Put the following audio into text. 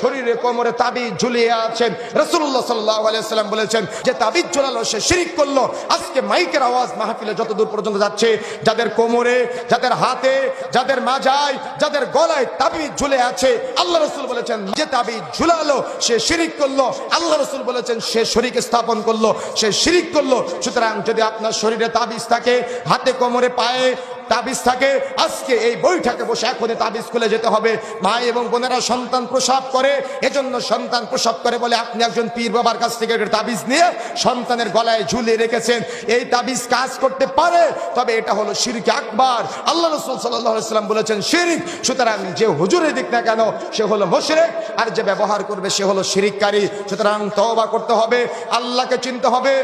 শরীরে কোমরে তাবিজ ঝুলিয়ে আছেন। রাসূলুল্লাহ সাল্লাল্লাহু আলাইহি ওয়াসাল্লাম বলেছেন যে তাবিজ ঝুলালো সে শিরক করলো। আজকে মাইকের আওয়াজ মাহফিলে যতদূর পর্যন্ত যাচ্ছে, যাদের কোমরে, যাদের হাতে, যাদের মাজায়, যাদের গলায় তাবিজ ঝুলে আছে, আল্লাহ রাসূল বলেছেন যে তাবিজ ঝুলালো সে শিরক করলো। আল্লাহ রাসূল বলেছেন সে শরীক স্থাপন করলো, সে শিরক করলো। সুতরাং যদি আপনার শরীরে তাবিজ থাকে, হাতে কোমরে পায়ে তাবিজ থাকে, আজকে এই বৈঠকে বসে এখনই তাবিজ খুলে যেতে হবে। মা এবং বোনেরা সন্তান প্রসব করে, এজন্য সন্তান প্রসব করে বলে আপনি একজন পীর বাবার কাছ থেকে তাবিজ নিয়ে সন্তানের গলায় ঝুলিয়ে রেখেছেন। এই তাবিজ কাজ করতে পারে, তবে এটা হলো শিরক আকবার। আল্লাহ রাসূল সাল্লাল্লাহু আলাইহি ওয়াসাল্লাম বলেছেন শিরক। সুতরাং যে হুজুরে দিক না কেন সে হলো মুশরিক, আর যে ব্যবহার করবে সে হলো শিরককারী। সুতরাং তওবা করতে হবে, আল্লাহকে চিনতে হবে।